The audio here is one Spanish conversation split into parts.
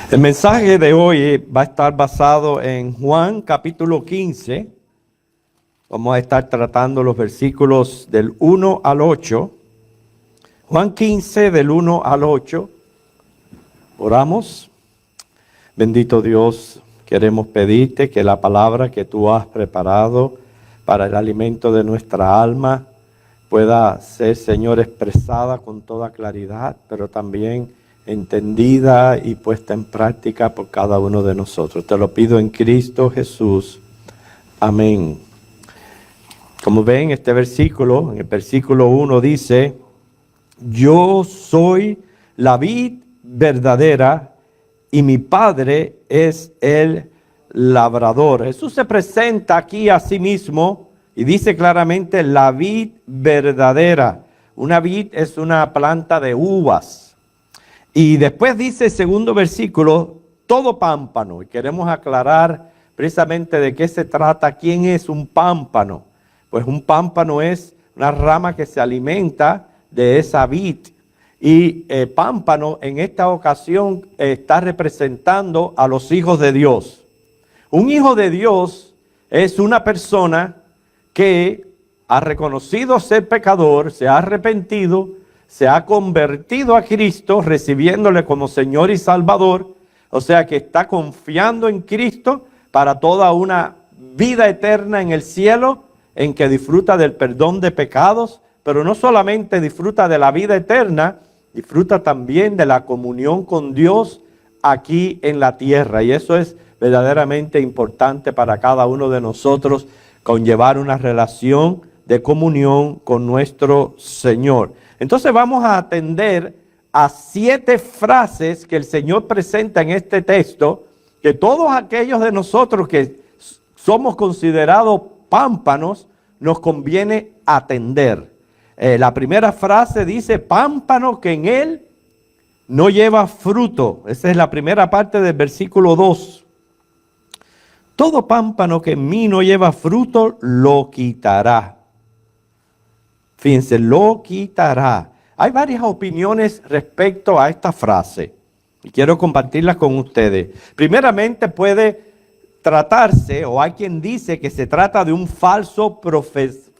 El mensaje de hoy va a estar basado en Juan capítulo 15. Vamos a estar tratando los versículos del 1 al 8. Juan 15 del 1 al 8. Oramos. Bendito Dios, queremos pedirte que la palabra que tú has preparado para el alimento de nuestra alma pueda ser, Señor, expresada con toda claridad, pero también entendida y puesta en práctica por cada uno de nosotros. Te lo pido en Cristo Jesús. Amén. Como ven, este versículo, en el versículo 1 dice: yo soy la vid verdadera y mi Padre es el labrador. Jesús se presenta aquí a sí mismo y dice claramente la vid verdadera. Una vid es una planta de uvas. Y después dice el segundo versículo, todo pámpano. Y queremos aclarar precisamente de qué se trata, quién es un pámpano. Pues un pámpano es una rama que se alimenta de esa vid. Y pámpano en esta ocasión está representando a los hijos de Dios. Un hijo de Dios es una persona que ha reconocido ser pecador, se ha arrepentido, se ha convertido a Cristo, recibiéndole como Señor y Salvador. O sea que está confiando en Cristo para toda una vida eterna en el cielo, en que disfruta del perdón de pecados, pero no solamente disfruta de la vida eterna, disfruta también de la comunión con Dios aquí en la tierra. Y eso es verdaderamente importante para cada uno de nosotros, conllevar una relación de comunión con nuestro Señor. Entonces vamos a atender a 7 frases que el Señor presenta en este texto, que todos aquellos de nosotros que somos considerados pámpanos, nos conviene atender. La primera frase dice: pámpano que en él no lleva fruto. Esa es la primera parte del versículo 2. Todo pámpano que en mí no lleva fruto, lo quitará. Fíjense, lo quitará. Hay varias opiniones respecto a esta frase y quiero compartirlas con ustedes. Primeramente puede tratarse, o hay quien dice que se trata de un falso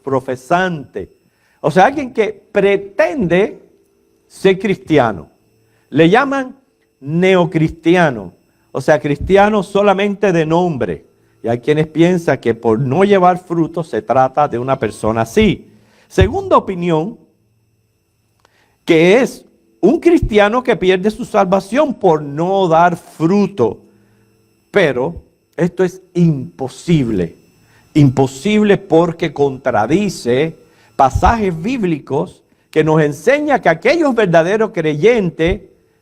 profesante. O sea, alguien que pretende ser cristiano. Le llaman neocristiano, o sea, cristiano solamente de nombre. Y hay quienes piensan que por no llevar fruto se trata de una persona así. Segunda opinión, que es un cristiano que pierde su salvación por no dar fruto. Pero esto es imposible. Imposible porque contradice pasajes bíblicos que nos enseñan que aquellos verdaderos creyentes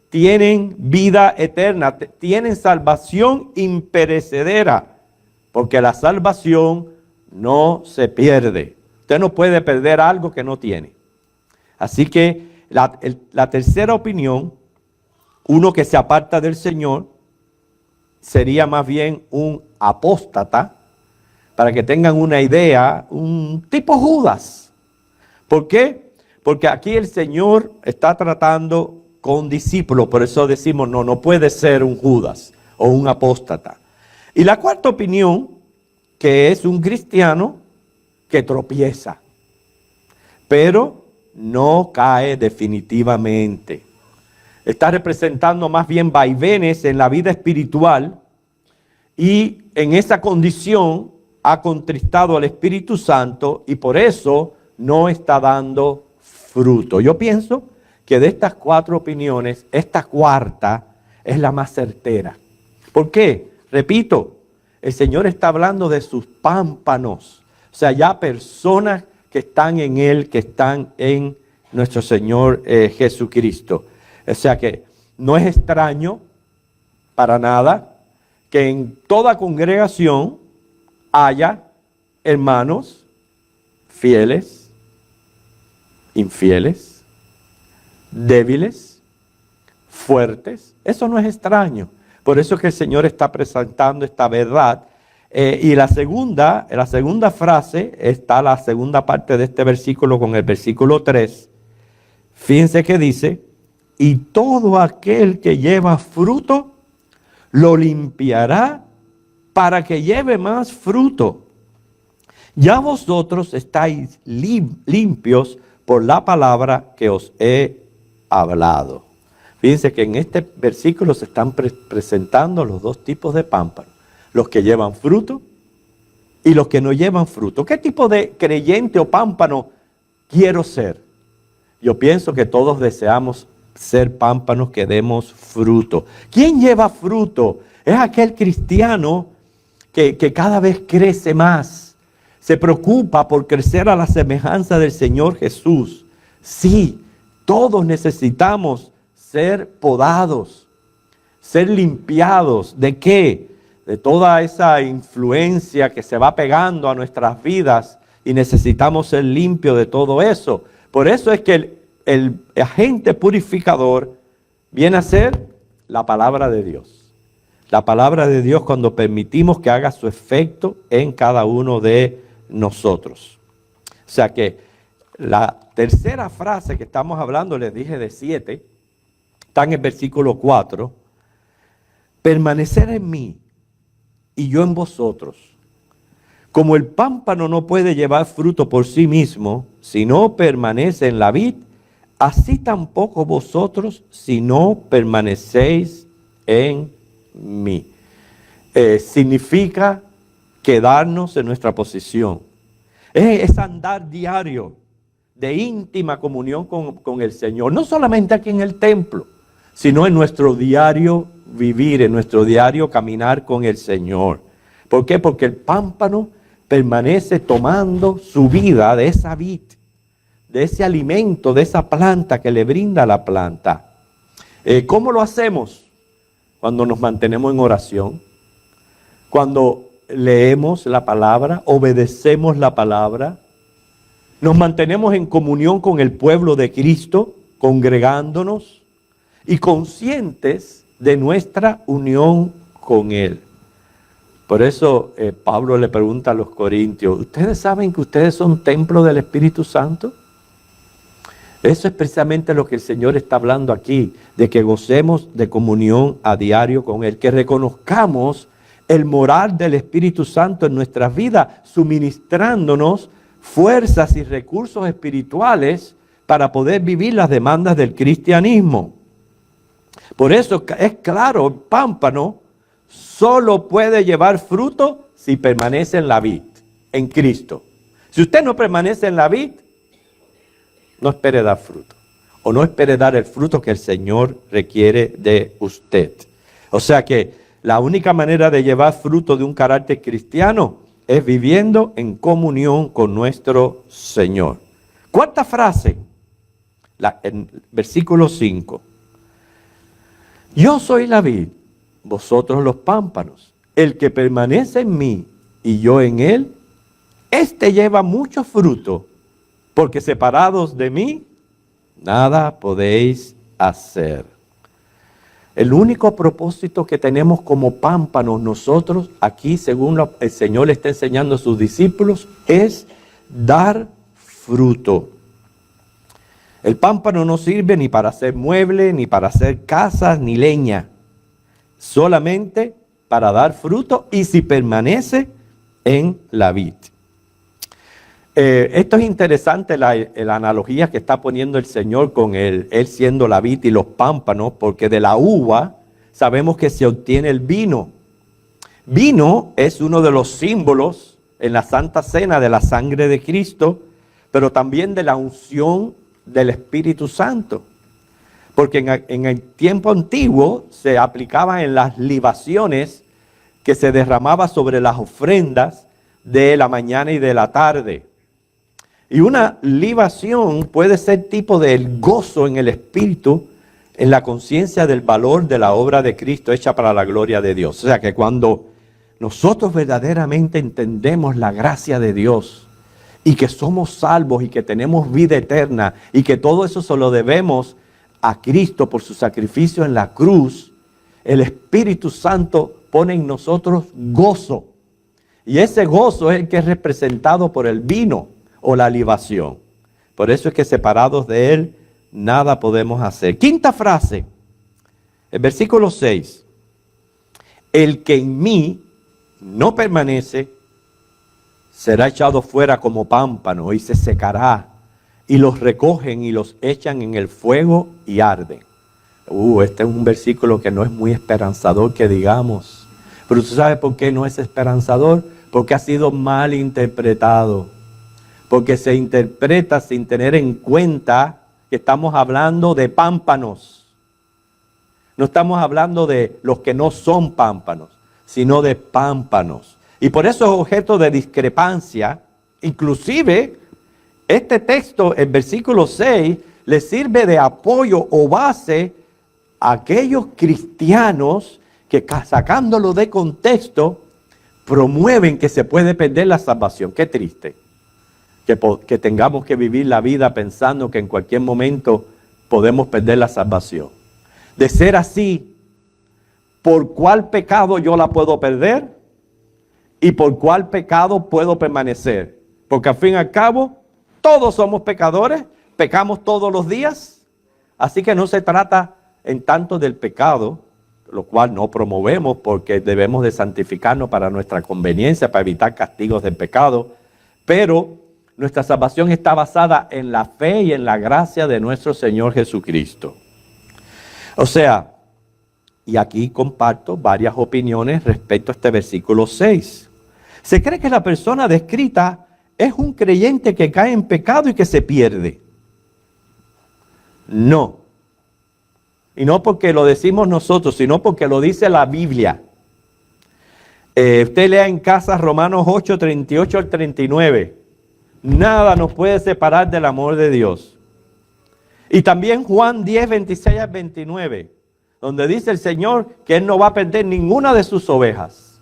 tienen vida eterna, tienen salvación imperecedera, porque la salvación no se pierde. Usted no puede perder algo que no tiene. Así que la tercera opinión, uno que se aparta del Señor, sería más bien un apóstata, para que tengan una idea, un tipo Judas. ¿Por qué? Porque aquí el Señor está tratando con discípulos, por eso decimos no puede ser un Judas o un apóstata. Y la cuarta opinión, que es un cristiano que tropieza, pero no cae definitivamente. Está representando más bien vaivenes en la vida espiritual y en esa condición ha contristado al Espíritu Santo y por eso no está dando fruto. Yo pienso que de estas 4 opiniones, esta cuarta es la más certera. ¿Por qué? Repito, el Señor está hablando de sus pámpanos. O sea, ya personas que están en Él, que están en nuestro Señor Jesucristo. O sea que no es extraño para nada que en toda congregación haya hermanos fieles, infieles, débiles, fuertes. Eso no es extraño. Por eso es que el Señor está presentando esta verdad. Y la segunda frase está la segunda parte de este versículo con el versículo 3. Fíjense que dice: y todo aquel que lleva fruto lo limpiará para que lleve más fruto. Ya vosotros estáis limpios por la palabra que os he hablado. Fíjense que en este versículo se están presentando los dos tipos de pámpanos. Los que llevan fruto y los que no llevan fruto. ¿Qué tipo de creyente o pámpano quiero ser? Yo pienso que todos deseamos ser pámpanos que demos fruto. ¿Quién lleva fruto? Es aquel cristiano que cada vez crece más. Se preocupa por crecer a la semejanza del Señor Jesús. Sí, todos necesitamos ser podados, ser limpiados. ¿De qué? De toda esa influencia que se va pegando a nuestras vidas y necesitamos ser limpios de todo eso. Por eso es que el agente purificador viene a ser la palabra de Dios. La palabra de Dios cuando permitimos que haga su efecto en cada uno de nosotros. O sea que la tercera frase que estamos hablando, les dije de 7, está en el versículo 4. Permanecer en mí y yo en vosotros. Como el pámpano no puede llevar fruto por sí mismo, si no permanece en la vid, así tampoco vosotros si no permanecéis en mí. Significa quedarnos en nuestra posición. Es andar diario de íntima comunión con el Señor. No solamente aquí en el templo, sino en nuestro diario vivir, en nuestro diario caminar con el Señor. ¿Por qué? Porque el pámpano permanece tomando su vida de esa vid, de ese alimento, de esa planta que le brinda la planta. ¿Cómo lo hacemos? Cuando nos mantenemos en oración, cuando leemos la palabra, obedecemos la palabra, nos mantenemos en comunión con el pueblo de Cristo, congregándonos y conscientes de nuestra unión con Él. Por eso Pablo le pregunta a los corintios, ¿ustedes saben que ustedes son templo del Espíritu Santo? Eso es precisamente lo que el Señor está hablando aquí, de que gocemos de comunión a diario con Él, que reconozcamos el morar del Espíritu Santo en nuestras vidas, suministrándonos fuerzas y recursos espirituales para poder vivir las demandas del cristianismo. Por eso es claro, el pámpano solo puede llevar fruto si permanece en la vid, en Cristo. Si usted no permanece en la vid, no espere dar fruto. O no espere dar el fruto que el Señor requiere de usted. O sea que la única manera de llevar fruto de un carácter cristiano es viviendo en comunión con nuestro Señor. Cuarta frase, en versículo 5. Yo soy la vid, vosotros los pámpanos. El que permanece en mí y yo en él, éste lleva mucho fruto, porque separados de mí, nada podéis hacer. El único propósito que tenemos como pámpanos nosotros, aquí según el Señor le está enseñando a sus discípulos, es dar fruto. El pámpano no sirve ni para hacer muebles, ni para hacer casas, ni leña. Solamente para dar fruto y si permanece en la vid. Esto es interesante, la analogía que está poniendo el Señor con él siendo la vid y los pámpanos, porque de la uva sabemos que se obtiene el vino. Vino es uno de los símbolos en la Santa Cena de la sangre de Cristo, pero también de la unción del Espíritu Santo. Porque en el tiempo antiguo se aplicaba en las libaciones que se derramaba sobre las ofrendas de la mañana y de la tarde. Y una libación puede ser tipo del gozo en el Espíritu, en la conciencia del valor de la obra de Cristo hecha para la gloria de Dios. O sea que cuando nosotros verdaderamente entendemos la gracia de Dios y que somos salvos y que tenemos vida eterna y que todo eso se lo debemos a Cristo por su sacrificio en la cruz, el Espíritu Santo pone en nosotros gozo. Y ese gozo es el que es representado por el vino o la libación. Por eso es que separados de Él, nada podemos hacer. Quinta frase, el versículo 6. el que en mí no permanece, será echado fuera como pámpano y se secará, y los recogen y los echan en el fuego y arden. Este es un versículo que no es muy esperanzador que digamos. Pero ¿tú sabes por qué no es esperanzador? Porque ha sido mal interpretado. Porque se interpreta sin tener en cuenta que estamos hablando de pámpanos. No estamos hablando de los que no son pámpanos, sino de pámpanos. Y por eso es objeto de discrepancia. Inclusive, este texto, el versículo 6, le sirve de apoyo o base a aquellos cristianos que, sacándolo de contexto, promueven que se puede perder la salvación. Qué triste que tengamos que vivir la vida pensando que en cualquier momento podemos perder la salvación. De ser así, ¿por cuál pecado yo la puedo perder? ¿Y por cuál pecado puedo permanecer? Porque al fin y al cabo, todos somos pecadores, pecamos todos los días. Así que no se trata en tanto del pecado, lo cual no promovemos porque debemos de santificarnos para nuestra conveniencia, para evitar castigos del pecado. Pero nuestra salvación está basada en la fe y en la gracia de nuestro Señor Jesucristo. O sea, y aquí comparto varias opiniones respecto a este versículo 6. Se cree que la persona descrita es un creyente que cae en pecado y que se pierde. No. Y no porque lo decimos nosotros, sino porque lo dice la Biblia. Usted lea en casa Romanos 8, 38 al 39. Nada nos puede separar del amor de Dios. Y también Juan 10, 26 al 29, donde dice el Señor que Él no va a perder ninguna de sus ovejas.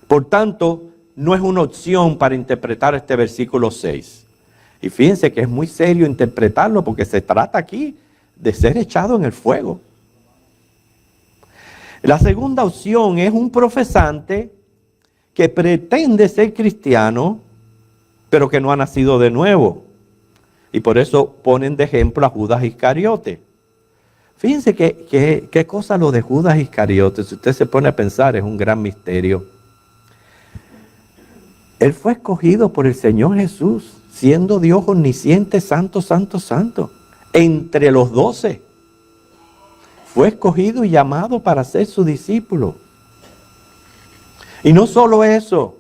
Por tanto, no es una opción para interpretar este versículo 6. Y fíjense que es muy serio interpretarlo porque se trata aquí de ser echado en el fuego. La segunda opción es un profesante que pretende ser cristiano, pero que no ha nacido de nuevo. Y por eso ponen de ejemplo a Judas Iscariote. Fíjense qué cosa lo de Judas Iscariote, si usted se pone a pensar, es un gran misterio. Él fue escogido por el Señor Jesús, siendo Dios omnisciente, santo, santo, santo. Entre los 12. Fue escogido y llamado para ser su discípulo. Y no solo eso.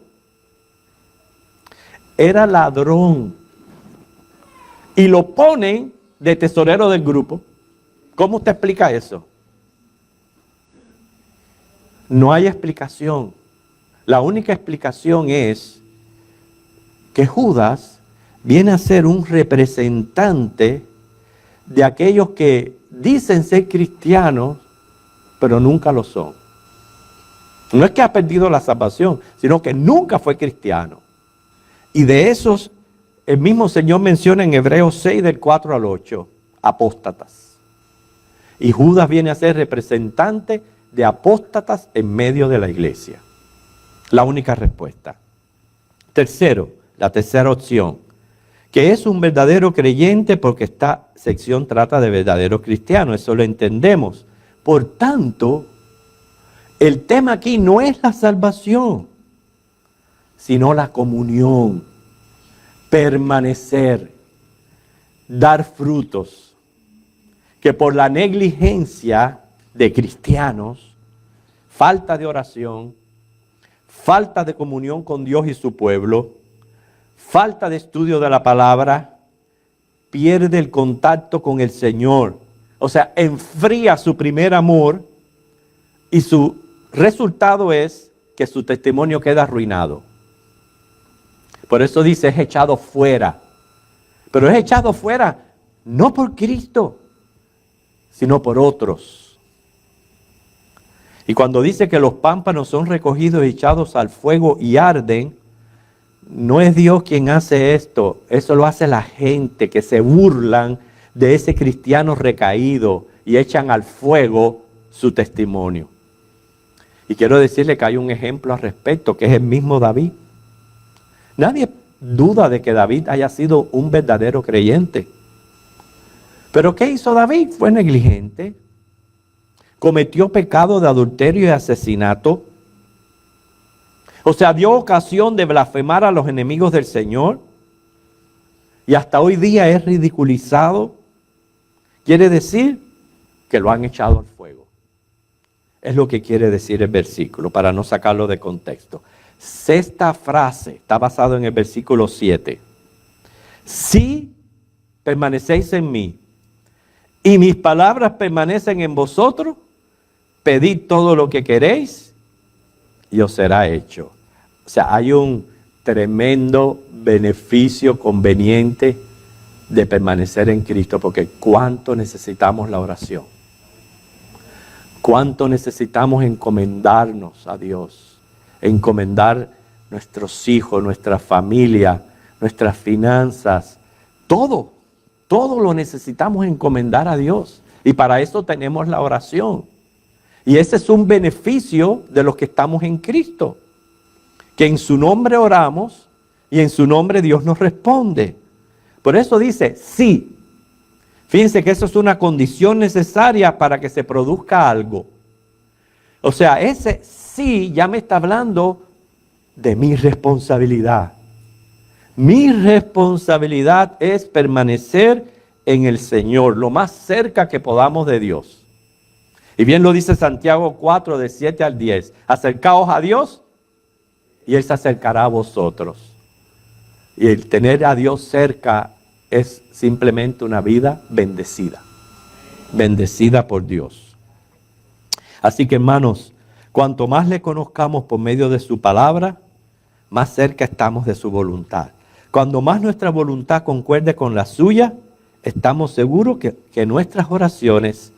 Era ladrón. Y lo ponen de tesorero del grupo. ¿Cómo usted explica eso? No hay explicación. La única explicación es que Judas viene a ser un representante de aquellos que dicen ser cristianos, pero nunca lo son. No es que ha perdido la salvación, sino que nunca fue cristiano. Y de esos, el mismo Señor menciona en Hebreos 6, del 4 al 8, apóstatas. Y Judas viene a ser representante de apóstatas en medio de la iglesia. La única respuesta. Tercero, la tercera opción, que es un verdadero creyente porque esta sección trata de verdaderos cristianos, eso lo entendemos. Por tanto, el tema aquí no es la salvación, sino la comunión, permanecer, dar frutos, que por la negligencia de cristianos, falta de oración, falta de comunión con Dios y su pueblo, falta de estudio de la palabra, pierde el contacto con el Señor. O sea, enfría su primer amor y su resultado es que su testimonio queda arruinado. Por eso dice, es echado fuera. Pero es echado fuera no por Cristo, sino por otros. Y cuando dice que los pámpanos son recogidos y echados al fuego y arden, no es Dios quien hace esto, eso lo hace la gente que se burlan de ese cristiano recaído y echan al fuego su testimonio. Y quiero decirle que hay un ejemplo al respecto, que es el mismo David. Nadie duda de que David haya sido un verdadero creyente. Pero ¿qué hizo David? Fue negligente. Cometió pecado de adulterio y asesinato O sea, dio ocasión de blasfemar a los enemigos del Señor y hasta hoy día es ridiculizado. Quiere decir que lo han echado al fuego. Es lo que quiere decir el versículo, para no sacarlo de contexto. Sexta frase está basado en el versículo 7. Si permanecéis en mí y mis palabras permanecen en vosotros, pedid todo lo que queréis y os será hecho. O sea, hay un tremendo beneficio conveniente de permanecer en Cristo, porque cuánto necesitamos la oración. Cuánto necesitamos encomendarnos a Dios, encomendar nuestros hijos, nuestra familia, nuestras finanzas, todo lo necesitamos encomendar a Dios. Y para eso tenemos la oración. Y ese es un beneficio de los que estamos en Cristo, que en su nombre oramos y en su nombre Dios nos responde. Por eso dice, sí. Fíjense que eso es una condición necesaria para que se produzca algo. O sea, ese sí ya me está hablando de mi responsabilidad. Mi responsabilidad es permanecer en el Señor, lo más cerca que podamos de Dios. Y bien lo dice Santiago 4, de 7 al 10. Acercaos a Dios y Él se acercará a vosotros. Y el tener a Dios cerca es simplemente una vida bendecida. Bendecida por Dios. Así que hermanos, cuanto más le conozcamos por medio de su palabra, más cerca estamos de su voluntad. Cuando más nuestra voluntad concuerde con la suya, estamos seguros que nuestras oraciones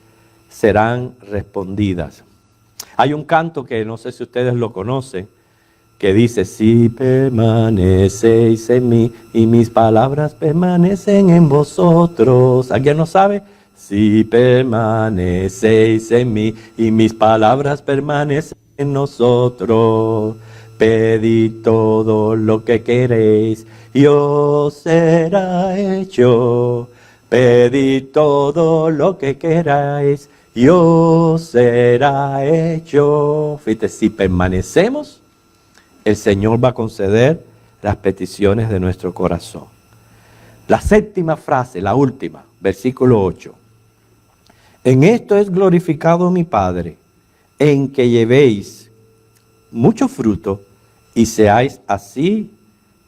serán respondidas. Hay un canto que no sé si ustedes lo conocen, que dice, si permanecéis en mí y mis palabras permanecen en vosotros. ¿Alguien lo sabe? Si permanecéis en mí y mis palabras permanecen en nosotros, pedid todo lo que queréis y os será hecho. Pedid todo lo que queráis y os será hecho. Fíjate, si permanecemos, el Señor va a conceder las peticiones de nuestro corazón. La séptima frase, la última, versículo 8. En esto es glorificado mi Padre, en que llevéis mucho fruto y seáis así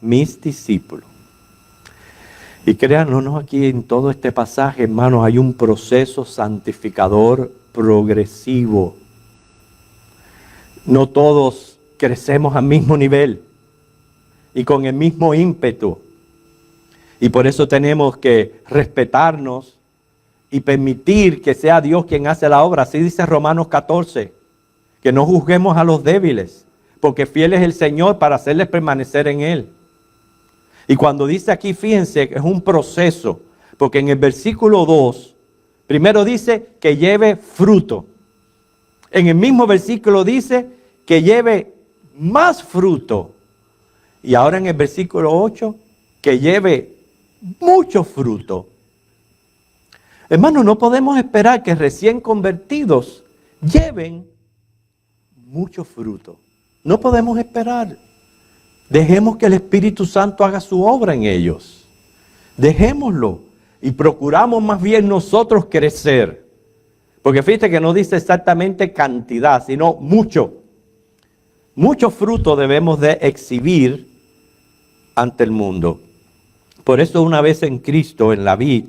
mis discípulos. Y créanos, aquí en todo este pasaje, hermanos, hay un proceso santificador progresivo. No todos crecemos al mismo nivel y con el mismo ímpetu. Y por eso tenemos que respetarnos y permitir que sea Dios quien hace la obra. Así dice Romanos 14, que no juzguemos a los débiles, porque fiel es el Señor para hacerles permanecer en Él. Y cuando dice aquí, fíjense, que es un proceso, porque en el versículo 2, primero dice que lleve fruto. En el mismo versículo dice que lleve más fruto. Y ahora en el versículo 8, que lleve mucho fruto. Hermanos, no podemos esperar que recién convertidos lleven mucho fruto. No podemos esperar. Dejemos que el Espíritu Santo haga su obra en ellos. Dejémoslo y procuramos más bien nosotros crecer. Porque fíjate que no dice exactamente cantidad, sino mucho. Mucho fruto debemos de exhibir ante el mundo. Por eso una vez en Cristo, en la vid,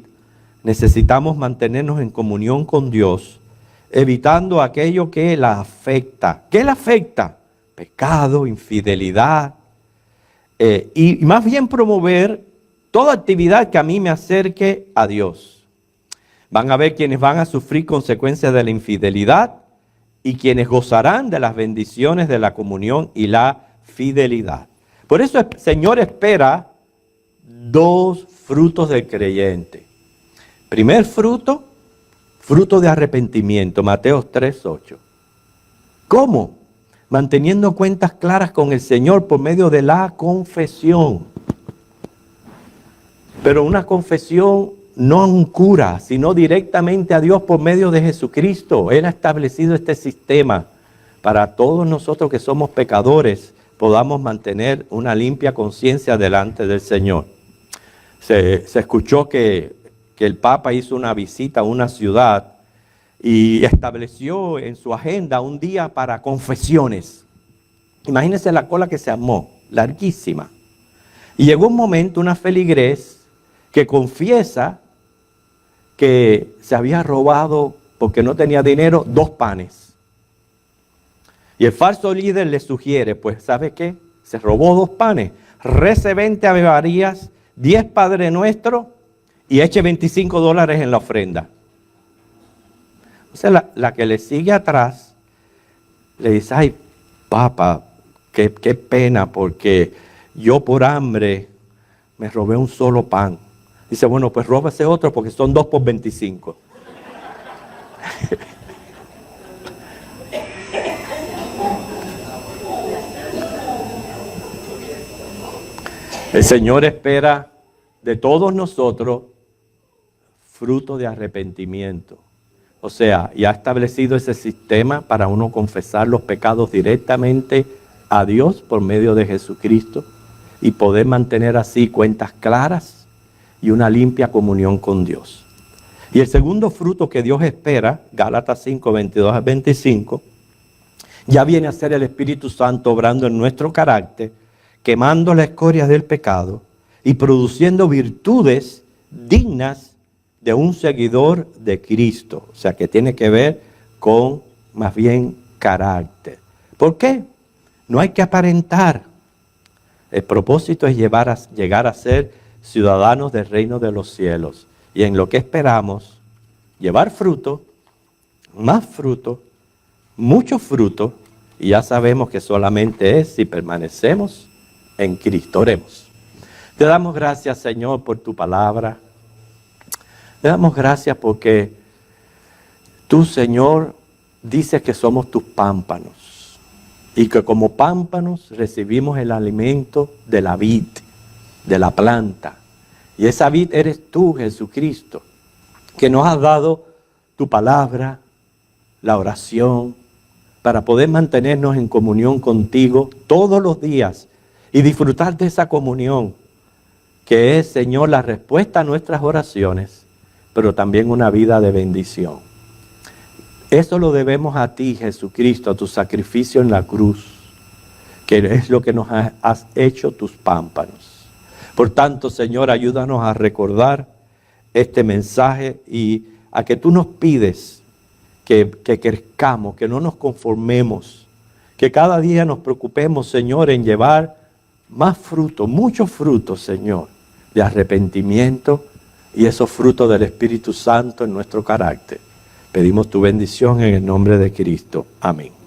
necesitamos mantenernos en comunión con Dios, evitando aquello que la afecta. ¿Qué la afecta? Pecado, infidelidad. Y más bien promover toda actividad que a mí me acerque a Dios. Van a haber quienes van a sufrir consecuencias de la infidelidad y quienes gozarán de las bendiciones de la comunión y la fidelidad. Por eso el Señor espera dos frutos del creyente. Primer fruto, fruto de arrepentimiento, Mateo 3:8. ¿Cómo? Manteniendo cuentas claras con el Señor por medio de la confesión. Pero una confesión no a un cura, sino directamente a Dios por medio de Jesucristo. Él ha establecido este sistema para todos nosotros que somos pecadores. podamos mantener una limpia conciencia delante del Señor. Se escuchó que el Papa hizo una visita a una ciudad y estableció en su agenda un día para confesiones. Imagínense la cola que se armó, larguísima. Y llegó un momento, una feligrés que confiesa que se había robado, porque no tenía dinero, 2 panes. Y el falso líder le sugiere, pues, ¿sabe qué? Se robó 2 panes, rece 20 Ave Marías, 10 Padre Nuestro y eche $25 en la ofrenda. O sea, la que le sigue atrás le dice, ay, Papa, qué pena, porque yo por hambre me robé un solo pan. Dice, bueno, pues róbese otro porque son 2 por 25. El Señor espera de todos nosotros fruto de arrepentimiento. O sea, ya ha establecido ese sistema para uno confesar los pecados directamente a Dios por medio de Jesucristo y poder mantener así cuentas claras y una limpia comunión con Dios. Y el segundo fruto que Dios espera, Gálatas 5, 22 al 25, ya viene a ser el Espíritu Santo obrando en nuestro carácter, quemando las escorias del pecado y produciendo virtudes dignas de un seguidor de Cristo. O sea, que tiene que ver con más bien carácter. ¿Por qué? No hay que aparentar. El propósito es llegar a ser ciudadanos del reino de los cielos. Y en lo que esperamos, llevar fruto, más fruto, mucho fruto, y ya sabemos que solamente es si permanecemos en Cristo. Oremos. Te damos gracias, Señor, por tu palabra. Te damos gracias porque tú, Señor, dices que somos tus pámpanos y que como pámpanos recibimos el alimento de la vid, de la planta. Y esa vid eres tú, Jesucristo, que nos has dado tu palabra, la oración, para poder mantenernos en comunión contigo todos los días y disfrutar de esa comunión, que es, Señor, la respuesta a nuestras oraciones, pero también una vida de bendición. Eso lo debemos a ti, Jesucristo, a tu sacrificio en la cruz, que es lo que nos has hecho tus pámpanos. Por tanto, Señor, ayúdanos a recordar este mensaje y a que tú nos pides que crezcamos, que no nos conformemos, que cada día nos preocupemos, Señor, en llevar más fruto, muchos frutos, Señor, de arrepentimiento y esos frutos del Espíritu Santo en nuestro carácter. Pedimos tu bendición en el nombre de Cristo. Amén.